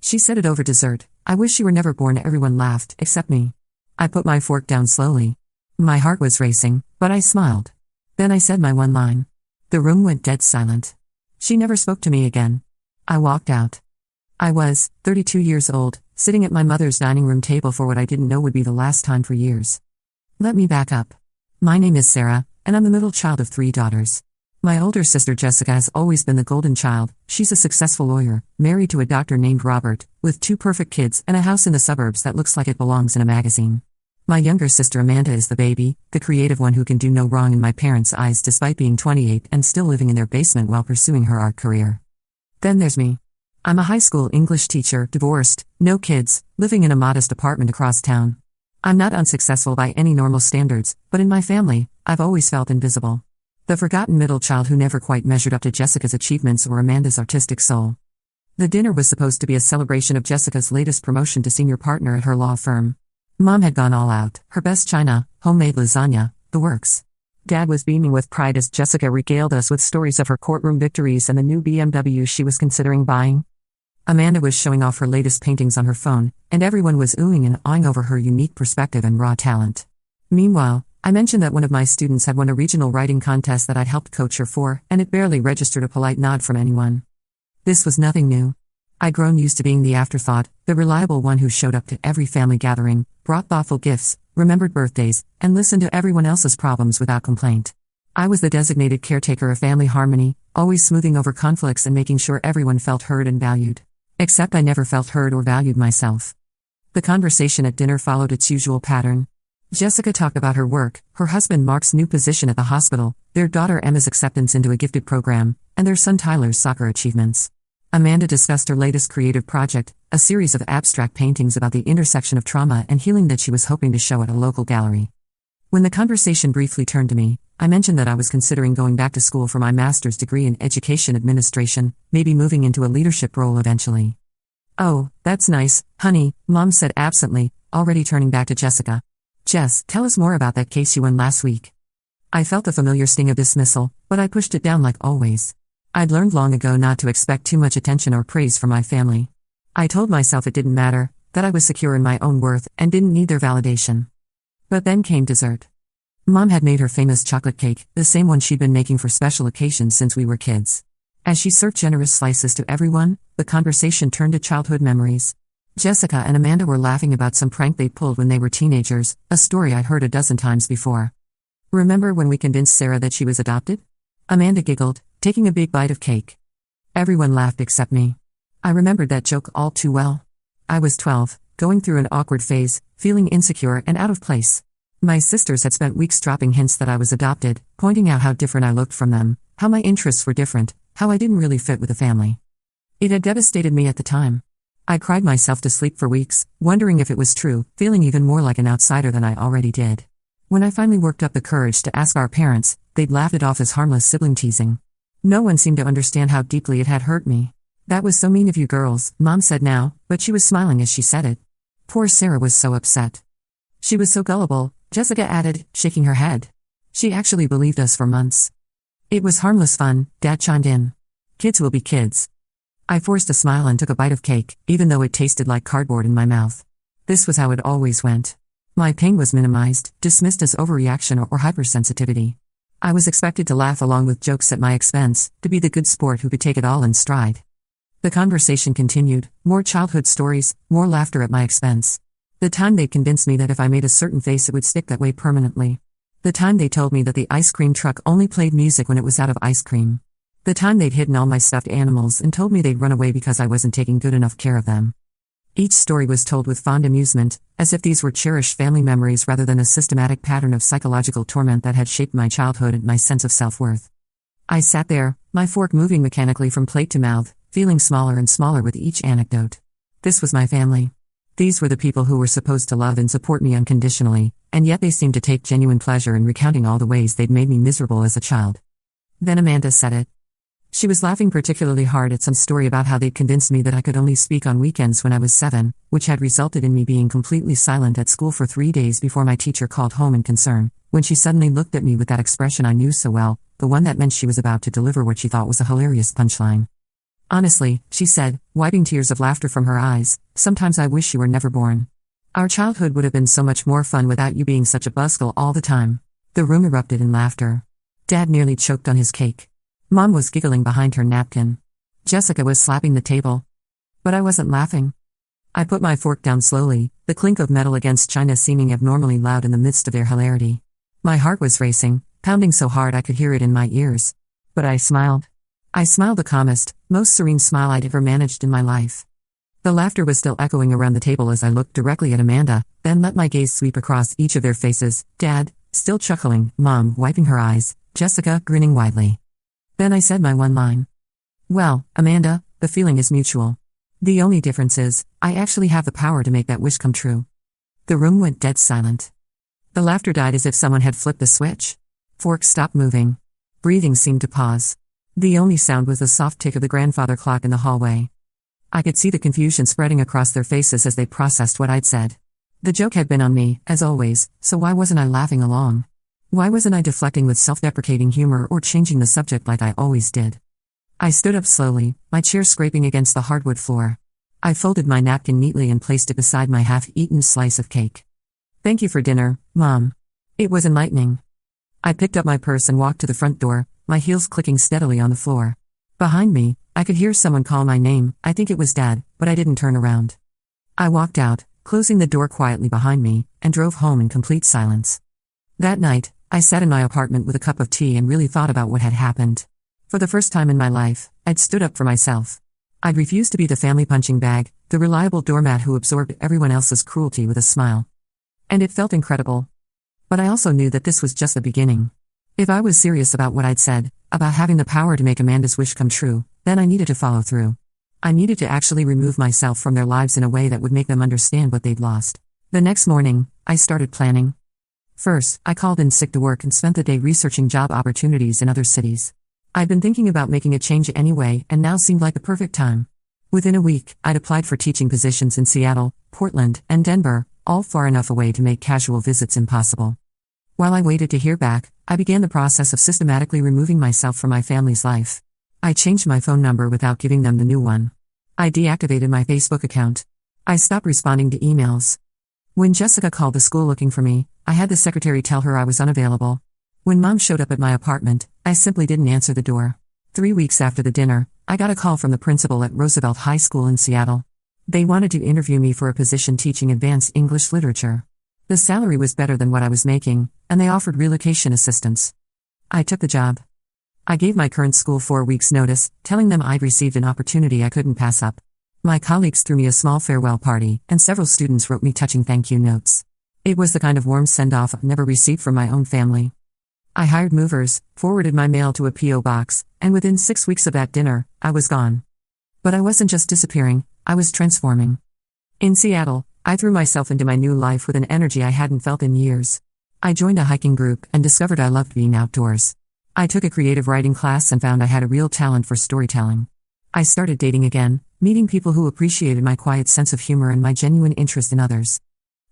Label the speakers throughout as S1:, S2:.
S1: She said it over dessert. I wish you were never born. Everyone laughed, except me. I put my fork down slowly. My heart was racing, but I smiled. Then I said my one line. The room went dead silent. She never spoke to me again. I walked out. I was 32 years old, sitting at my mother's dining room table for what I didn't know would be the last time for years. Let me back up. My name is Sarah, and I'm the middle child of 3 daughters. My older sister Jessica has always been the golden child. She's a successful lawyer, married to a doctor named Robert, with 2 perfect kids and a house in the suburbs that looks like it belongs in a magazine. My younger sister Amanda is the baby, the creative one who can do no wrong in my parents' eyes despite being 28 and still living in their basement while pursuing her art career. Then there's me. I'm a high school English teacher, divorced, no kids, living in a modest apartment across town. I'm not unsuccessful by any normal standards, but in my family, I've always felt invisible. The forgotten middle child who never quite measured up to Jessica's achievements or Amanda's artistic soul. The dinner was supposed to be a celebration of Jessica's latest promotion to senior partner at her law firm. Mom had gone all out, her best china, homemade lasagna, the works. Dad was beaming with pride as Jessica regaled us with stories of her courtroom victories and the new BMW she was considering buying. Amanda was showing off her latest paintings on her phone, and everyone was oohing and awing over her unique perspective and raw talent. Meanwhile, I mentioned that one of my students had won a regional writing contest that I'd helped coach her for, and it barely registered a polite nod from anyone. This was nothing new. I'd grown used to being the afterthought, the reliable one who showed up to every family gathering, brought thoughtful gifts, remembered birthdays, and listened to everyone else's problems without complaint. I was the designated caretaker of family harmony, always smoothing over conflicts and making sure everyone felt heard and valued. Except I never felt heard or valued myself. The conversation at dinner followed its usual pattern. Jessica talked about her work, her husband Mark's new position at the hospital, their daughter Emma's acceptance into a gifted program, and their son Tyler's soccer achievements. Amanda discussed her latest creative project, a series of abstract paintings about the intersection of trauma and healing that she was hoping to show at a local gallery. When the conversation briefly turned to me, I mentioned that I was considering going back to school for my master's degree in education administration, maybe moving into a leadership role eventually. Oh, that's nice, honey, Mom said absently, already turning back to Jessica. Jess, tell us more about that case you won last week. I felt the familiar sting of dismissal, but I pushed it down like always. I'd learned long ago not to expect too much attention or praise from my family. I told myself it didn't matter, that I was secure in my own worth and didn't need their validation. But then came dessert. Mom had made her famous chocolate cake, the same one she'd been making for special occasions since we were kids. As she served generous slices to everyone, the conversation turned to childhood memories. Jessica and Amanda were laughing about some prank they'd pulled when they were teenagers, a story I'd heard a dozen times before. Remember when we convinced Sarah that she was adopted? Amanda giggled, taking a big bite of cake. Everyone laughed except me. I remembered that joke all too well. I was 12, going through an awkward phase, feeling insecure and out of place. My sisters had spent weeks dropping hints that I was adopted, pointing out how different I looked from them, how my interests were different, how I didn't really fit with the family. It had devastated me at the time. I cried myself to sleep for weeks, wondering if it was true, feeling even more like an outsider than I already did. When I finally worked up the courage to ask our parents, they'd laughed it off as harmless sibling teasing. No one seemed to understand how deeply it had hurt me. That was so mean of you girls, Mom said now, but she was smiling as she said it. Poor Sarah was so upset. She was so gullible, Jessica added, shaking her head. She actually believed us for months. It was harmless fun, Dad chimed in. Kids will be kids. I forced a smile and took a bite of cake, even though it tasted like cardboard in my mouth. This was how it always went. My pain was minimized, dismissed as overreaction or hypersensitivity. I was expected to laugh along with jokes at my expense, to be the good sport who could take it all in stride. The conversation continued, more childhood stories, more laughter at my expense. The time they'd convinced me that if I made a certain face it would stick that way permanently. The time they told me that the ice cream truck only played music when it was out of ice cream. The time they'd hidden all my stuffed animals and told me they'd run away because I wasn't taking good enough care of them. Each story was told with fond amusement, as if these were cherished family memories rather than a systematic pattern of psychological torment that had shaped my childhood and my sense of self-worth. I sat there, my fork moving mechanically from plate to mouth, feeling smaller and smaller with each anecdote. This was my family. These were the people who were supposed to love and support me unconditionally, and yet they seemed to take genuine pleasure in recounting all the ways they'd made me miserable as a child. Then Amanda said it. She was laughing particularly hard at some story about how they'd convinced me that I could only speak on weekends when I was 7, which had resulted in me being completely silent at school for 3 days before my teacher called home in concern, when she suddenly looked at me with that expression I knew so well, the one that meant she was about to deliver what she thought was a hilarious punchline. Honestly, she said, wiping tears of laughter from her eyes, sometimes I wish you were never born. Our childhood would have been so much more fun without you being such a buzzkill all the time. The room erupted in laughter. Dad nearly choked on his cake. Mom was giggling behind her napkin. Jessica was slapping the table. But I wasn't laughing. I put my fork down slowly, the clink of metal against china seeming abnormally loud in the midst of their hilarity. My heart was racing, pounding so hard I could hear it in my ears. But I smiled. I smiled the calmest, most serene smile I'd ever managed in my life. The laughter was still echoing around the table as I looked directly at Amanda, then let my gaze sweep across each of their faces, Dad, still chuckling, Mom, wiping her eyes, Jessica, grinning widely. Then I said my one line. Well, Amanda, the feeling is mutual. The only difference is, I actually have the power to make that wish come true. The room went dead silent. The laughter died as if someone had flipped the switch. Forks stopped moving. Breathing seemed to pause. The only sound was the soft tick of the grandfather clock in the hallway. I could see the confusion spreading across their faces as they processed what I'd said. The joke had been on me, as always, so why wasn't I laughing along? Why wasn't I deflecting with self-deprecating humor or changing the subject like I always did? I stood up slowly, my chair scraping against the hardwood floor. I folded my napkin neatly and placed it beside my half-eaten slice of cake. Thank you for dinner, Mom. It was enlightening. I picked up my purse and walked to the front door, my heels clicking steadily on the floor. Behind me, I could hear someone call my name, I think it was Dad, but I didn't turn around. I walked out, closing the door quietly behind me, and drove home in complete silence. That night, I sat in my apartment with a cup of tea and really thought about what had happened. For the first time in my life, I'd stood up for myself. I'd refused to be the family punching bag, the reliable doormat who absorbed everyone else's cruelty with a smile. And it felt incredible. But I also knew that this was just the beginning. If I was serious about what I'd said, about having the power to make Amanda's wish come true, then I needed to follow through. I needed to actually remove myself from their lives in a way that would make them understand what they'd lost. The next morning, I started planning. First, I called in sick to work and spent the day researching job opportunities in other cities. I'd been thinking about making a change anyway, and now seemed like the perfect time. Within a week, I'd applied for teaching positions in Seattle, Portland, and Denver, all far enough away to make casual visits impossible. While I waited to hear back, I began the process of systematically removing myself from my family's life. I changed my phone number without giving them the new one. I deactivated my Facebook account. I stopped responding to emails. When Jessica called the school looking for me, I had the secretary tell her I was unavailable. When Mom showed up at my apartment, I simply didn't answer the door. 3 weeks after the dinner, I got a call from the principal at Roosevelt High School in Seattle. They wanted to interview me for a position teaching advanced English literature. The salary was better than what I was making, and they offered relocation assistance. I took the job. I gave my current school 4 weeks' notice, telling them I'd received an opportunity I couldn't pass up. My colleagues threw me a small farewell party, and several students wrote me touching thank you notes. It was the kind of warm send-off I've never received from my own family. I hired movers, forwarded my mail to a P.O. box, and within 6 weeks of that dinner, I was gone. But I wasn't just disappearing, I was transforming. In Seattle, I threw myself into my new life with an energy I hadn't felt in years. I joined a hiking group and discovered I loved being outdoors. I took a creative writing class and found I had a real talent for storytelling. I started dating again, meeting people who appreciated my quiet sense of humor and my genuine interest in others.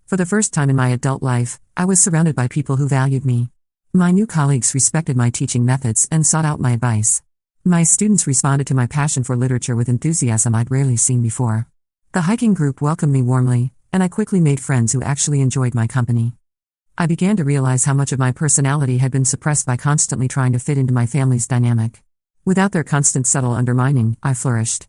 S1: For the first time in my adult life, I was surrounded by people who valued me. My new colleagues respected my teaching methods and sought out my advice. My students responded to my passion for literature with enthusiasm I'd rarely seen before. The hiking group welcomed me warmly, and I quickly made friends who actually enjoyed my company. I began to realize how much of my personality had been suppressed by constantly trying to fit into my family's dynamic. Without their constant subtle undermining, I flourished.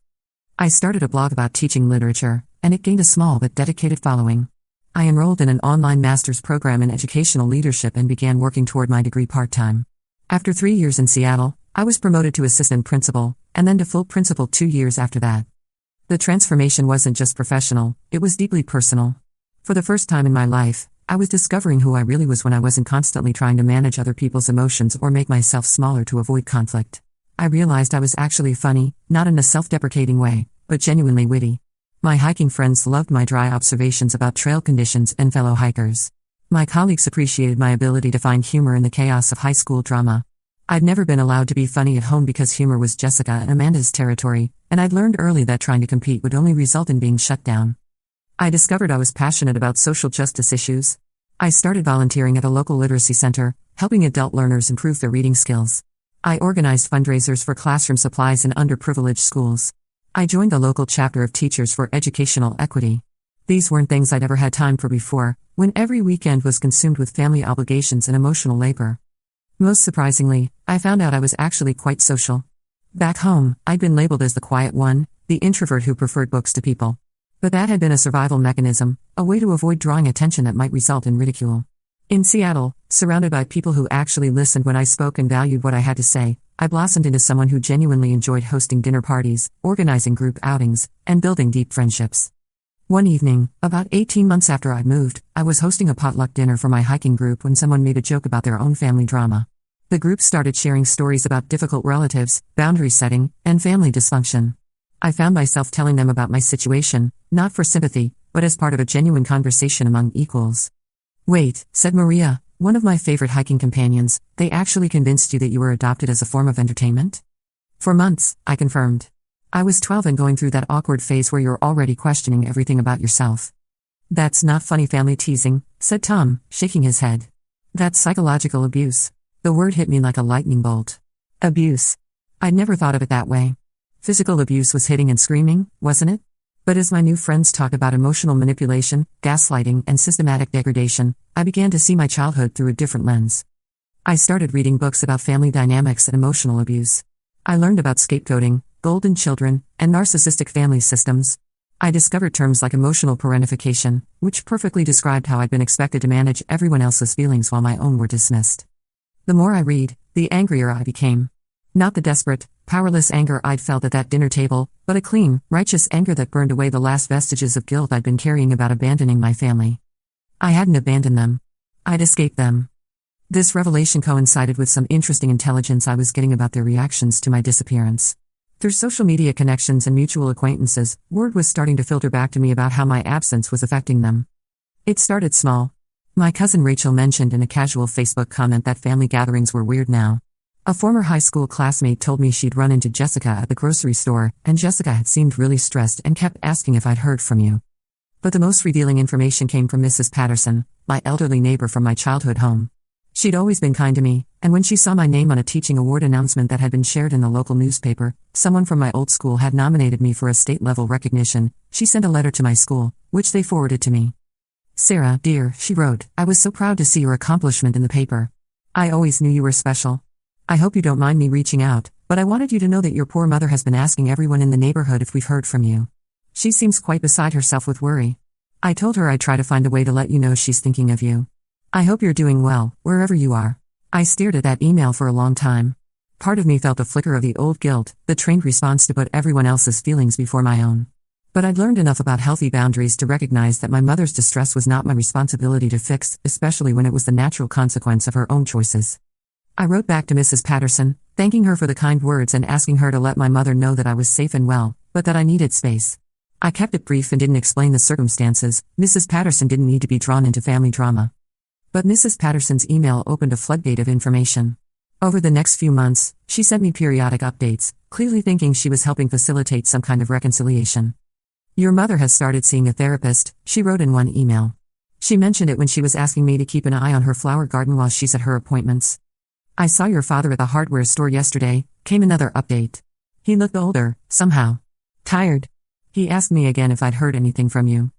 S1: I started a blog about teaching literature, and it gained a small but dedicated following. I enrolled in an online master's program in educational leadership and began working toward my degree part-time. After 3 years in Seattle, I was promoted to assistant principal, and then to full principal 2 years after that. The transformation wasn't just professional, it was deeply personal. For the first time in my life, I was discovering who I really was when I wasn't constantly trying to manage other people's emotions or make myself smaller to avoid conflict. I realized I was actually funny, not in a self-deprecating way, but genuinely witty. My hiking friends loved my dry observations about trail conditions and fellow hikers. My colleagues appreciated my ability to find humor in the chaos of high school drama. I'd never been allowed to be funny at home because humor was Jessica and Amanda's territory, and I'd learned early that trying to compete would only result in being shut down. I discovered I was passionate about social justice issues. I started volunteering at a local literacy center, helping adult learners improve their reading skills. I organized fundraisers for classroom supplies in underprivileged schools. I joined the local chapter of Teachers for Educational Equity. These weren't things I'd ever had time for before, when every weekend was consumed with family obligations and emotional labor. Most surprisingly, I found out I was actually quite social. Back home, I'd been labeled as the quiet one, the introvert who preferred books to people. But that had been a survival mechanism, a way to avoid drawing attention that might result in ridicule. In Seattle, surrounded by people who actually listened when I spoke and valued what I had to say, I blossomed into someone who genuinely enjoyed hosting dinner parties, organizing group outings, and building deep friendships. One evening, about 18 months after I'd moved, I was hosting a potluck dinner for my hiking group when someone made a joke about their own family drama. The group started sharing stories about difficult relatives, boundary setting, and family dysfunction. I found myself telling them about my situation, not for sympathy, but as part of a genuine conversation among equals. "Wait," said Maria, one of my favorite hiking companions, "they actually convinced you that you were adopted as a form of entertainment?" "For months," I confirmed. "I was 12 and going through that awkward phase where you're already questioning everything about yourself." "That's not funny family teasing," said Tom, shaking his head. "That's psychological abuse." The word hit me like a lightning bolt. Abuse. I'd never thought of it that way. Physical abuse was hitting and screaming, wasn't it? But as my new friends talked about emotional manipulation, gaslighting, and systematic degradation, I began to see my childhood through a different lens. I started reading books about family dynamics and emotional abuse. I learned about scapegoating, golden children, and narcissistic family systems. I discovered terms like emotional parentification, which perfectly described how I'd been expected to manage everyone else's feelings while my own were dismissed. The more I read, the angrier I became. Not the desperate, powerless anger I'd felt at that dinner table, but a clean, righteous anger that burned away the last vestiges of guilt I'd been carrying about abandoning my family. I hadn't abandoned them. I'd escaped them. This revelation coincided with some interesting intelligence I was getting about their reactions to my disappearance. Through social media connections and mutual acquaintances, word was starting to filter back to me about how my absence was affecting them. It started small. My cousin Rachel mentioned in a casual Facebook comment that family gatherings were weird now. A former high school classmate told me she'd run into Jessica at the grocery store, and Jessica had seemed really stressed and kept asking if I'd heard from you. But the most revealing information came from Mrs. Patterson, my elderly neighbor from my childhood home. She'd always been kind to me, and when she saw my name on a teaching award announcement that had been shared in the local newspaper, someone from my old school had nominated me for a state-level recognition, she sent a letter to my school, which they forwarded to me. "Sarah, dear," she wrote, "I was so proud to see your accomplishment in the paper. I always knew you were special. I hope you don't mind me reaching out, but I wanted you to know that your poor mother has been asking everyone in the neighborhood if we've heard from you. She seems quite beside herself with worry. I told her I'd try to find a way to let you know she's thinking of you. I hope you're doing well, wherever you are." I stared at that email for a long time. Part of me felt a flicker of the old guilt, the trained response to put everyone else's feelings before my own. But I'd learned enough about healthy boundaries to recognize that my mother's distress was not my responsibility to fix, especially when it was the natural consequence of her own choices. I wrote back to Mrs. Patterson, thanking her for the kind words and asking her to let my mother know that I was safe and well, but that I needed space. I kept it brief and didn't explain the circumstances. Mrs. Patterson didn't need to be drawn into family drama. But Mrs. Patterson's email opened a floodgate of information. Over the next few months, she sent me periodic updates, clearly thinking she was helping facilitate some kind of reconciliation. "Your mother has started seeing a therapist," she wrote in one email. "She mentioned it when she was asking me to keep an eye on her flower garden while she's at her appointments. I saw your father at the hardware store yesterday," came another update. "He looked older, somehow. Tired. He asked me again if I'd heard anything from you."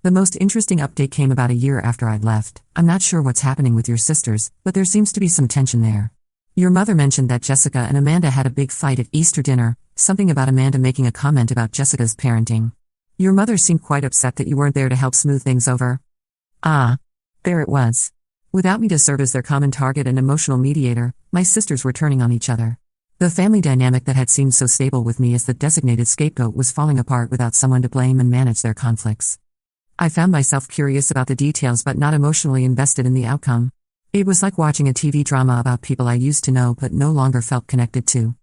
S1: The most interesting update came about a year after I'd left. "I'm not sure what's happening with your sisters, but there seems to be some tension there. Your mother mentioned that Jessica and Amanda had a big fight at Easter dinner, something about Amanda making a comment about Jessica's parenting. Your mother seemed quite upset that you weren't there to help smooth things over." Ah. There it was. Without me to serve as their common target and emotional mediator, my sisters were turning on each other. The family dynamic that had seemed so stable with me as the designated scapegoat was falling apart without someone to blame and manage their conflicts. I found myself curious about the details but not emotionally invested in the outcome. It was like watching a TV drama about people I used to know but no longer felt connected to.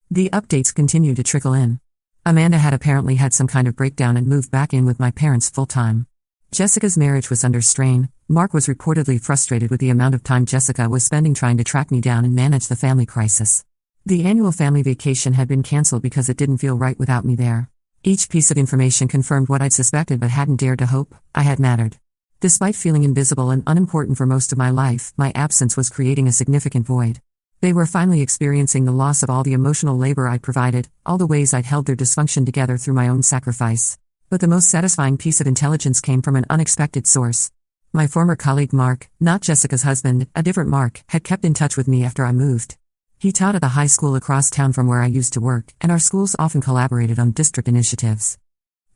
S1: The updates continued to trickle in. Amanda had apparently had some kind of breakdown and moved back in with my parents full-time. Jessica's marriage was under strain. Mark was reportedly frustrated with the amount of time Jessica was spending trying to track me down and manage the family crisis. The annual family vacation had been canceled because it didn't feel right without me there. Each piece of information confirmed what I'd suspected but hadn't dared to hope: I had mattered. Despite feeling invisible and unimportant for most of my life, my absence was creating a significant void. They were finally experiencing the loss of all the emotional labor I'd provided, all the ways I'd held their dysfunction together through my own sacrifice. But the most satisfying piece of intelligence came from an unexpected source. My former colleague Mark, not Jessica's husband, a different Mark, had kept in touch with me after I moved. He taught at the high school across town from where I used to work, and our schools often collaborated on district initiatives.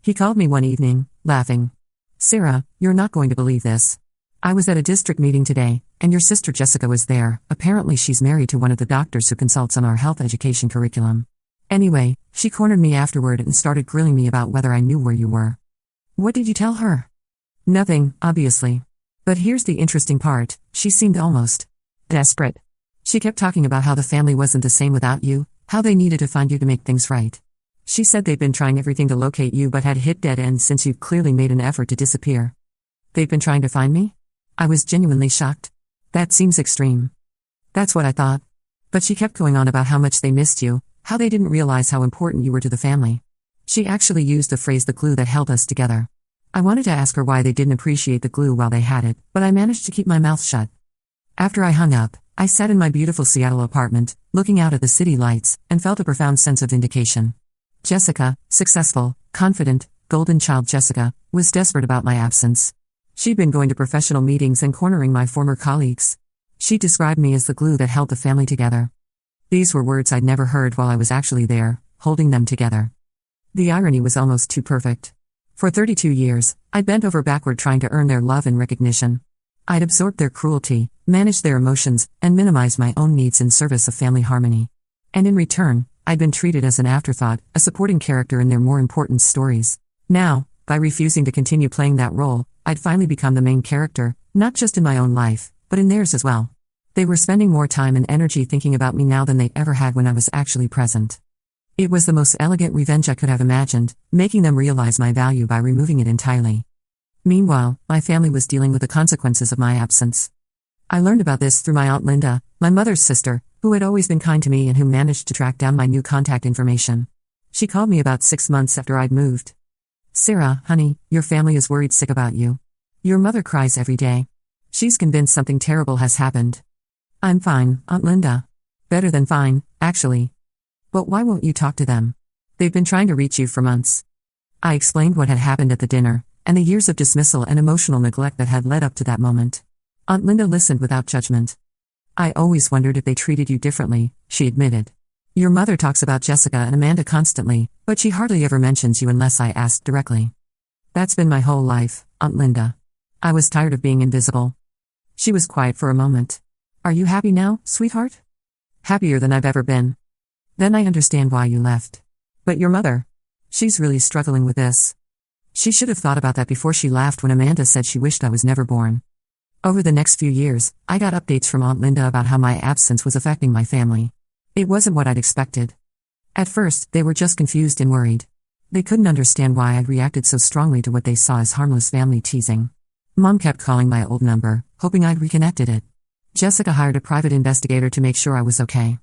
S1: He called me one evening, laughing. "Sarah, you're not going to believe this. I was at a district meeting today, and your sister Jessica was there. Apparently she's married to one of the doctors who consults on our health education curriculum. Anyway, she cornered me afterward and started grilling me about whether I knew where you were." "What did you tell her?" "Nothing, obviously. But here's the interesting part, she seemed almost desperate. She kept talking about how the family wasn't the same without you, how they needed to find you to make things right. She said they'd been trying everything to locate you but had hit dead ends since you've clearly made an effort to disappear." "They've been trying to find me?" I was genuinely shocked. "That seems extreme." "That's what I thought. But she kept going on about how much they missed you, how they didn't realize how important you were to the family. She actually used the phrase the glue that held us together. I wanted to ask her why they didn't appreciate the glue while they had it, but I managed to keep my mouth shut. After I hung up, I sat in my beautiful Seattle apartment, looking out at the city lights, and felt a profound sense of vindication. Jessica, successful, confident, golden child Jessica, was desperate about my absence. She'd been going to professional meetings and cornering my former colleagues. She described me as the glue that held the family together. These were words I'd never heard while I was actually there, holding them together. The irony was almost too perfect. For 32 years, I'd bent over backward trying to earn their love and recognition. I'd absorbed their cruelty, managed their emotions, and minimized my own needs in service of family harmony. And in return, I'd been treated as an afterthought, a supporting character in their more important stories. Now, by refusing to continue playing that role, I'd finally become the main character, not just in my own life, but in theirs as well. They were spending more time and energy thinking about me now than they ever had when I was actually present. It was the most elegant revenge I could have imagined, making them realize my value by removing it entirely. Meanwhile, my family was dealing with the consequences of my absence. I learned about this through my Aunt Linda, my mother's sister, who had always been kind to me and who managed to track down my new contact information. She called me about 6 months after I'd moved. "Sarah, honey, your family is worried sick about you. Your mother cries every day. She's convinced something terrible has happened." "I'm fine, Aunt Linda. Better than fine, actually." "But why won't you talk to them? They've been trying to reach you for months." I explained what had happened at the dinner, and the years of dismissal and emotional neglect that had led up to that moment. Aunt Linda listened without judgment. "I always wondered if they treated you differently," she admitted. "Your mother talks about Jessica and Amanda constantly, but she hardly ever mentions you unless I ask directly." "That's been my whole life, Aunt Linda. I was tired of being invisible." She was quiet for a moment. "Are you happy now, sweetheart?" "Happier than I've ever been." "Then I understand why you left. But your mother? She's really struggling with this." She should have thought about that before she laughed when Amanda said she wished I was never born. Over the next few years, I got updates from Aunt Linda about how my absence was affecting my family. It wasn't what I'd expected. At first, they were just confused and worried. They couldn't understand why I'd reacted so strongly to what they saw as harmless family teasing. Mom kept calling my old number, hoping I'd reconnected it. Jessica hired a private investigator to make sure I was okay.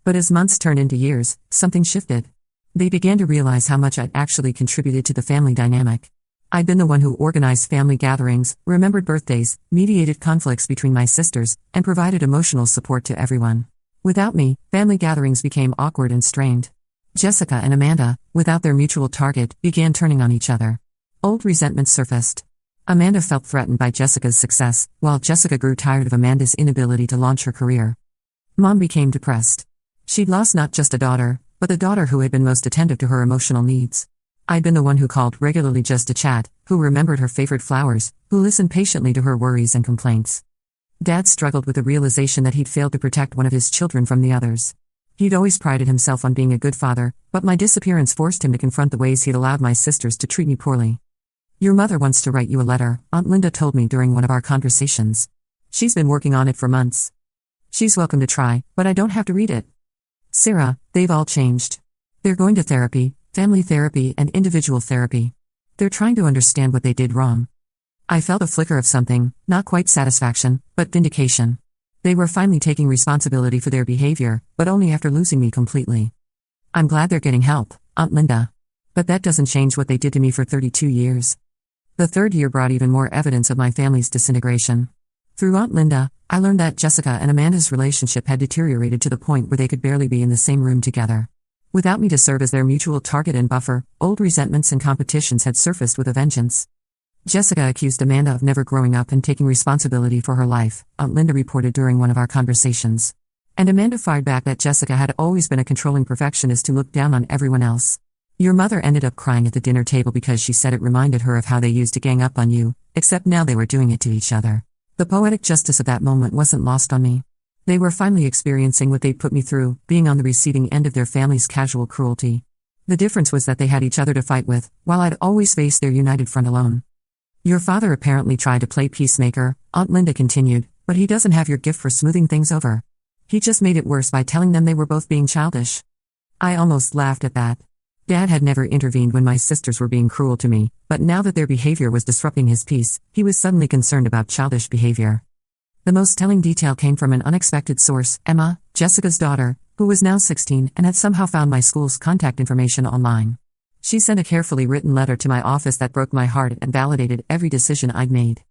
S1: But as months turned into years, something shifted. They began to realize how much I'd actually contributed to the family dynamic. I'd been the one who organized family gatherings, remembered birthdays, mediated conflicts between my sisters, and provided emotional support to everyone. Without me, family gatherings became awkward and strained. Jessica and Amanda, without their mutual target, began turning on each other. Old resentment surfaced. Amanda felt threatened by Jessica's success, while Jessica grew tired of Amanda's inability to launch her career. Mom became depressed. She'd lost not just a daughter, but the daughter who had been most attentive to her emotional needs. I'd been the one who called regularly just to chat, who remembered her favorite flowers, who listened patiently to her worries and complaints. Dad struggled with the realization that he'd failed to protect one of his children from the others. He'd always prided himself on being a good father, but my disappearance forced him to confront the ways he'd allowed my sisters to treat me poorly. "Your mother wants to write you a letter," Aunt Linda told me during one of our conversations. "She's been working on it for months. She's welcome to try, but I don't have to read it." "Sarah, they've all changed. They're going to therapy, family therapy and individual therapy. They're trying to understand what they did wrong." I felt a flicker of something, not quite satisfaction, but vindication. They were finally taking responsibility for their behavior, but only after losing me completely. "I'm glad they're getting help, Aunt Linda. But that doesn't change what they did to me for 32 years. The third year brought even more evidence of my family's disintegration. Through Aunt Linda, I learned that Jessica and Amanda's relationship had deteriorated to the point where they could barely be in the same room together. Without me to serve as their mutual target and buffer, old resentments and competitions had surfaced with a vengeance. Jessica accused Amanda of never growing up and taking responsibility for her life, Aunt Linda reported during one of our conversations. And Amanda fired back that Jessica had always been a controlling perfectionist who looked down on everyone else. Your mother ended up crying at the dinner table because she said it reminded her of how they used to gang up on you, except now they were doing it to each other. The poetic justice of that moment wasn't lost on me. They were finally experiencing what they'd put me through, being on the receiving end of their family's casual cruelty. The difference was that they had each other to fight with, while I'd always faced their united front alone. Your father apparently tried to play peacemaker, Aunt Linda continued, but he doesn't have your gift for smoothing things over. He just made it worse by telling them they were both being childish. I almost laughed at that. Dad had never intervened when my sisters were being cruel to me, but now that their behavior was disrupting his peace, he was suddenly concerned about childish behavior. The most telling detail came from an unexpected source, Emma, Jessica's daughter, who was now 16 and had somehow found my school's contact information online. She sent a carefully written letter to my office that broke my heart and validated every decision I'd made.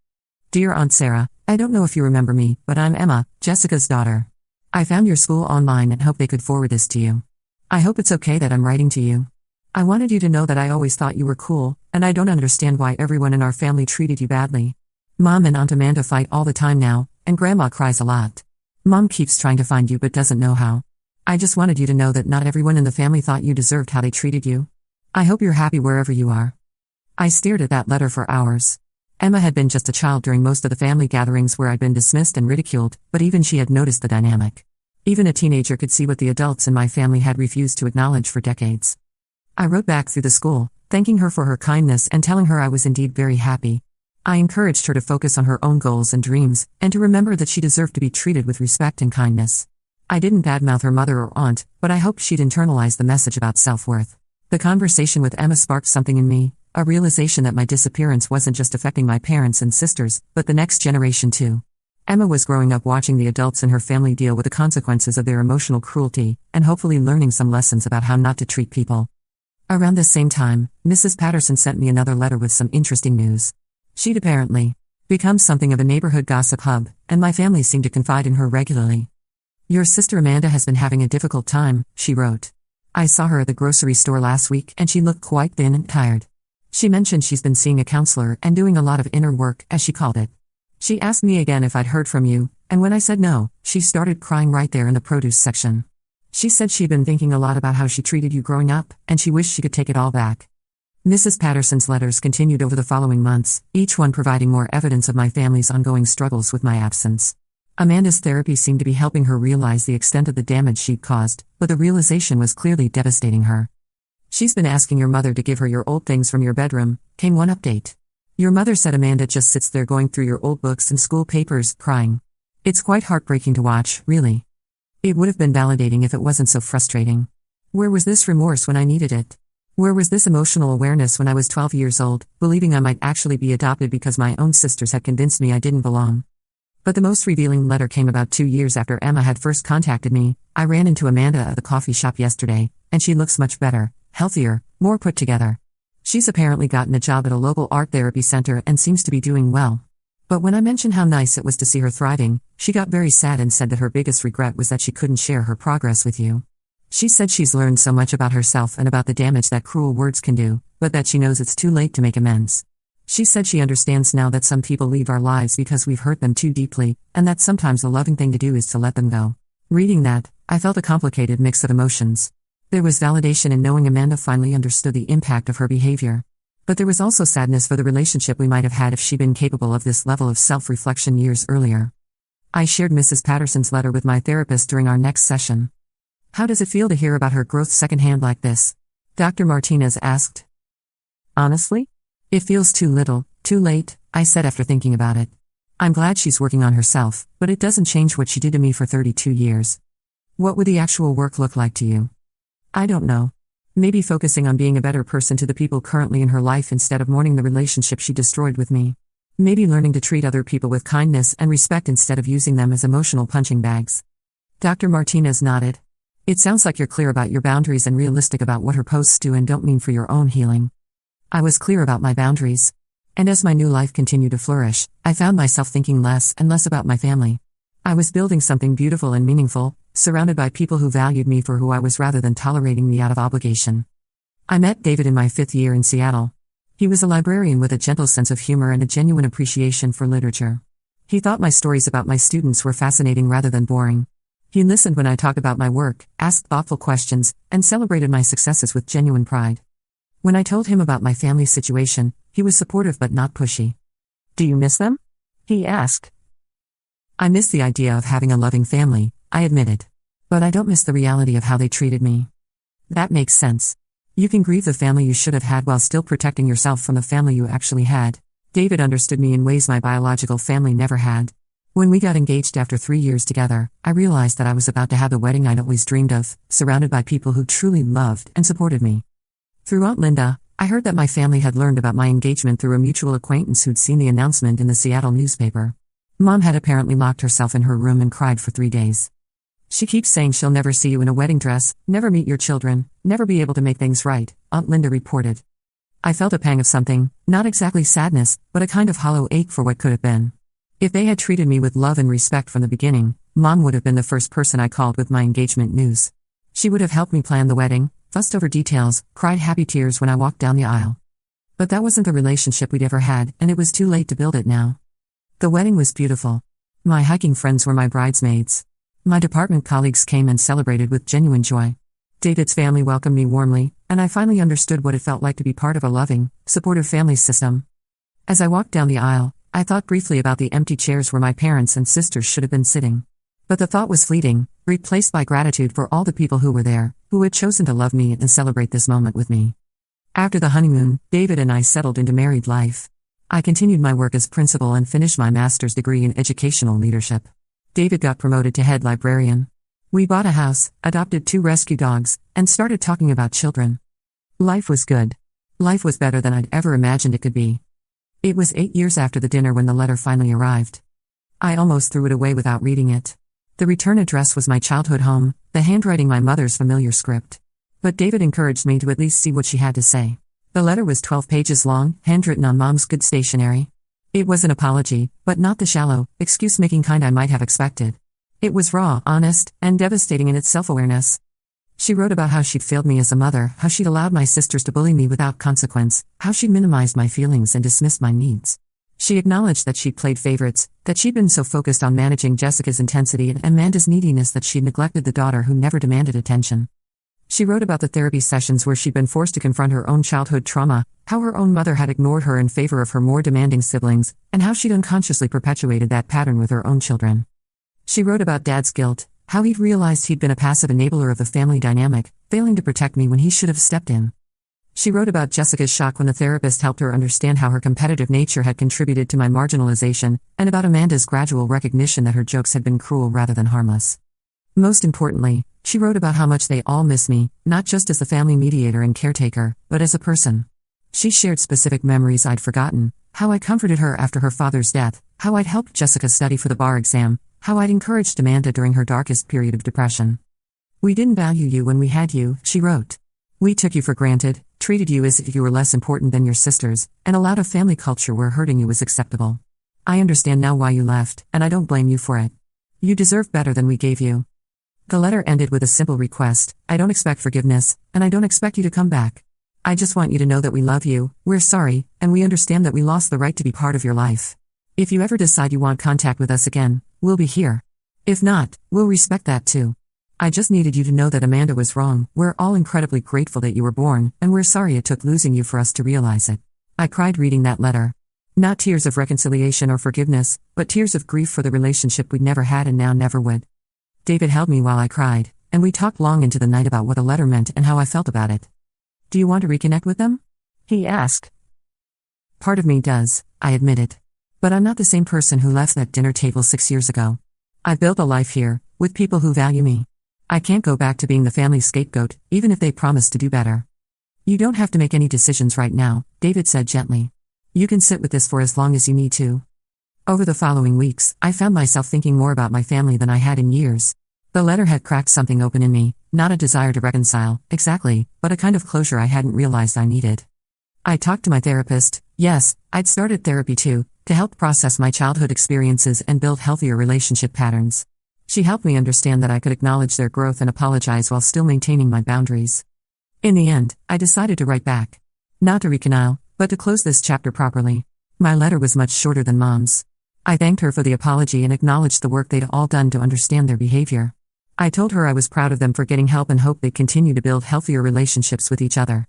S1: Dear Aunt Sarah, I don't know if you remember me, but I'm Emma, Jessica's daughter. I found your school online and hope they could forward this to you. I hope it's okay that I'm writing to you. I wanted you to know that I always thought you were cool, and I don't understand why everyone in our family treated you badly. Mom and Aunt Amanda fight all the time now, and Grandma cries a lot. Mom keeps trying to find you but doesn't know how. I just wanted you to know that not everyone in the family thought you deserved how they treated you. I hope you're happy wherever you are. I stared at that letter for hours. Emma had been just a child during most of the family gatherings where I'd been dismissed and ridiculed, but even she had noticed the dynamic. Even a teenager could see what the adults in my family had refused to acknowledge for decades. I wrote back through the school, thanking her for her kindness and telling her I was indeed very happy. I encouraged her to focus on her own goals and dreams, and to remember that she deserved to be treated with respect and kindness. I didn't badmouth her mother or aunt, but I hoped she'd internalize the message about self-worth. The conversation with Emma sparked something in me, a realization that my disappearance wasn't just affecting my parents and sisters, but the next generation too. Emma was growing up watching the adults in her family deal with the consequences of their emotional cruelty, and hopefully learning some lessons about how not to treat people. Around the same time, Mrs. Patterson sent me another letter with some interesting news. She'd apparently become something of a neighborhood gossip hub, and my family seemed to confide in her regularly. Your sister Amanda has been having a difficult time, she wrote. I saw her at the grocery store last week and she looked quite thin and tired. She mentioned she's been seeing a counselor and doing a lot of inner work, as she called it. She asked me again if I'd heard from you, and when I said no, she started crying right there in the produce section. She said she'd been thinking a lot about how she treated you growing up, and she wished she could take it all back. Mrs. Patterson's letters continued over the following months, each one providing more evidence of my family's ongoing struggles with my absence. Amanda's therapy seemed to be helping her realize the extent of the damage she'd caused, but the realization was clearly devastating her. She's been asking your mother to give her your old things from your bedroom, came one update. Your mother said Amanda just sits there going through your old books and school papers, crying. It's quite heartbreaking to watch, really. It would have been validating if it wasn't so frustrating. Where was this remorse when I needed it? Where was this emotional awareness when I was 12 years old, believing I might actually be adopted because my own sisters had convinced me I didn't belong? But the most revealing letter came about 2 years after Emma had first contacted me. I ran into Amanda at the coffee shop yesterday, and she looks much better, healthier, more put together. She's apparently gotten a job at a local art therapy center and seems to be doing well. But when I mentioned how nice it was to see her thriving, she got very sad and said that her biggest regret was that she couldn't share her progress with you. She said she's learned so much about herself and about the damage that cruel words can do, but that she knows it's too late to make amends. She said she understands now that some people leave our lives because we've hurt them too deeply, and that sometimes the loving thing to do is to let them go. Reading that, I felt a complicated mix of emotions. There was validation in knowing Amanda finally understood the impact of her behavior. But there was also sadness for the relationship we might have had if she'd been capable of this level of self-reflection years earlier. I shared Mrs. Patterson's letter with my therapist during our next session. How does it feel to hear about her growth secondhand like this? Dr. Martinez asked. Honestly? It feels too little, too late, I said after thinking about it. I'm glad she's working on herself, but it doesn't change what she did to me for 32 years. What would the actual work look like to you? I don't know. Maybe focusing on being a better person to the people currently in her life instead of mourning the relationship she destroyed with me. Maybe learning to treat other people with kindness and respect instead of using them as emotional punching bags. Dr. Martinez nodded. It sounds like you're clear about your boundaries and realistic about what her posts do and don't mean for your own healing. I was clear about my boundaries. And as my new life continued to flourish, I found myself thinking less and less about my family. I was building something beautiful and meaningful, surrounded by people who valued me for who I was rather than tolerating me out of obligation. I met David in my 5th year in Seattle. He was a librarian with a gentle sense of humor and a genuine appreciation for literature. He thought my stories about my students were fascinating rather than boring. He listened when I talked about my work, asked thoughtful questions, and celebrated my successes with genuine pride. When I told him about my family situation, he was supportive but not pushy. "Do you miss them?" he asked. "I miss the idea of having a loving family," I admitted. "But I don't miss the reality of how they treated me." "That makes sense. You can grieve the family you should have had while still protecting yourself from the family you actually had." David understood me in ways my biological family never had. When we got engaged after 3 years together, I realized that I was about to have the wedding I'd always dreamed of, surrounded by people who truly loved and supported me. Through Aunt Linda, I heard that my family had learned about my engagement through a mutual acquaintance who'd seen the announcement in the Seattle newspaper. Mom had apparently locked herself in her room and cried for 3 days. "She keeps saying she'll never see you in a wedding dress, never meet your children, never be able to make things right," Aunt Linda reported. I felt a pang of something, not exactly sadness, but a kind of hollow ache for what could have been. If they had treated me with love and respect from the beginning, Mom would have been the first person I called with my engagement news. She would have helped me plan the wedding, fussed over details, cried happy tears when I walked down the aisle. But that wasn't the relationship we'd ever had, and it was too late to build it now. The wedding was beautiful. My hiking friends were my bridesmaids. My department colleagues came and celebrated with genuine joy. David's family welcomed me warmly, and I finally understood what it felt like to be part of a loving, supportive family system. As I walked down the aisle, I thought briefly about the empty chairs where my parents and sisters should have been sitting. But the thought was fleeting, replaced by gratitude for all the people who were there, who had chosen to love me and celebrate this moment with me. After the honeymoon, David and I settled into married life. I continued my work as principal and finished my master's degree in educational leadership. David got promoted to head librarian. We bought a house, adopted 2 rescue dogs, and started talking about children. Life was good. Life was better than I'd ever imagined it could be. It was 8 years after the dinner when the letter finally arrived. I almost threw it away without reading it. The return address was my childhood home, the handwriting my mother's familiar script. But David encouraged me to at least see what she had to say. The letter was 12 pages long, handwritten on Mom's good stationery. It was an apology, but not the shallow, excuse-making kind I might have expected. It was raw, honest, and devastating in its self-awareness. She wrote about how she'd failed me as a mother, how she'd allowed my sisters to bully me without consequence, how she'd minimized my feelings and dismissed my needs. She acknowledged that she'd played favorites, that she'd been so focused on managing Jessica's intensity and Amanda's neediness that she'd neglected the daughter who never demanded attention. She wrote about the therapy sessions where she'd been forced to confront her own childhood trauma, how her own mother had ignored her in favor of her more demanding siblings, and how she'd unconsciously perpetuated that pattern with her own children. She wrote about Dad's guilt, how he'd realized he'd been a passive enabler of the family dynamic, failing to protect me when he should have stepped in. She wrote about Jessica's shock when the therapist helped her understand how her competitive nature had contributed to my marginalization, and about Amanda's gradual recognition that her jokes had been cruel rather than harmless. Most importantly, she wrote about how much they all miss me, not just as the family mediator and caretaker, but as a person. She shared specific memories I'd forgotten, how I comforted her after her father's death, how I'd helped Jessica study for the bar exam, how I'd encouraged Amanda during her darkest period of depression. "We didn't value you when we had you," she wrote. "We took you for granted, treated you as if you were less important than your sisters, and allowed a family culture where hurting you was acceptable. I understand now why you left, and I don't blame you for it. You deserve better than we gave you." The letter ended with a simple request: "I don't expect forgiveness, and I don't expect you to come back. I just want you to know that we love you, we're sorry, and we understand that we lost the right to be part of your life. If you ever decide you want contact with us again, we'll be here. If not, we'll respect that too. I just needed you to know that Amanda was wrong. We're all incredibly grateful that you were born, and we're sorry it took losing you for us to realize it." I cried reading that letter. Not tears of reconciliation or forgiveness, but tears of grief for the relationship we'd never had and now never would. David held me while I cried, and we talked long into the night about what the letter meant and how I felt about it. "Do you want to reconnect with them?" he asked. "Part of me does," I admitted. "But I'm not the same person who left that dinner table 6 years ago. I've built a life here, with people who value me. I can't go back to being the family scapegoat, even if they promise to do better." "You don't have to make any decisions right now," David said gently. "You can sit with this for as long as you need to." Over the following weeks, I found myself thinking more about my family than I had in years. The letter had cracked something open in me, not a desire to reconcile, exactly, but a kind of closure I hadn't realized I needed. I talked to my therapist. Yes, I'd started therapy too, to help process my childhood experiences and build healthier relationship patterns. She helped me understand that I could acknowledge their growth and apologize while still maintaining my boundaries. In the end, I decided to write back. Not to reconcile, but to close this chapter properly. My letter was much shorter than Mom's. I thanked her for the apology and acknowledged the work they'd all done to understand their behavior. I told her I was proud of them for getting help and hoped they'd continue to build healthier relationships with each other.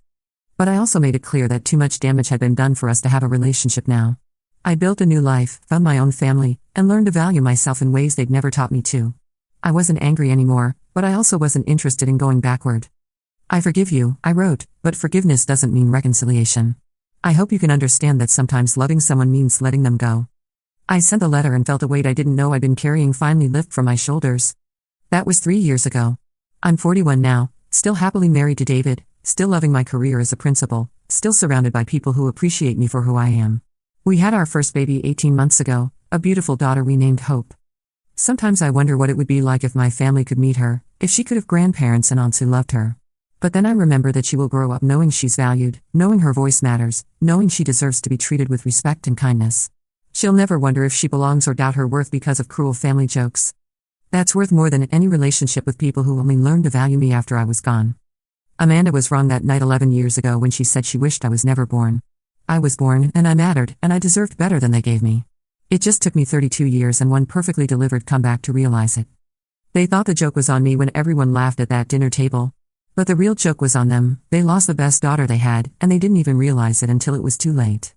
S1: But I also made it clear that too much damage had been done for us to have a relationship now. I built a new life, found my own family, and learned to value myself in ways they'd never taught me to. I wasn't angry anymore, but I also wasn't interested in going backward. I forgive you, I wrote, but forgiveness doesn't mean reconciliation. I hope you can understand that sometimes loving someone means letting them go. I sent the letter and felt a weight I didn't know I'd been carrying finally lift from my shoulders. That was 3 years ago. I'm 41 now, still happily married to David, still loving my career as a principal, still surrounded by people who appreciate me for who I am. We had our first baby 18 months ago, a beautiful daughter we named Hope. Sometimes I wonder what it would be like if my family could meet her, if she could have grandparents and aunts who loved her. But then I remember that she will grow up knowing she's valued, knowing her voice matters, knowing she deserves to be treated with respect and kindness. She'll never wonder if she belongs or doubt her worth because of cruel family jokes. That's worth more than any relationship with people who only learned to value me after I was gone. Amanda was wrong that night 11 years ago when she said she wished I was never born. I was born, and I mattered, and I deserved better than they gave me. It just took me 32 years and one perfectly delivered comeback to realize it. They thought the joke was on me when everyone laughed at that dinner table. But the real joke was on them. They lost the best daughter they had, and they didn't even realize it until it was too late.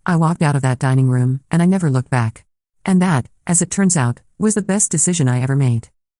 S1: I walked out of that dining room, and I never looked back. And that, as it turns out, was the best decision I ever made.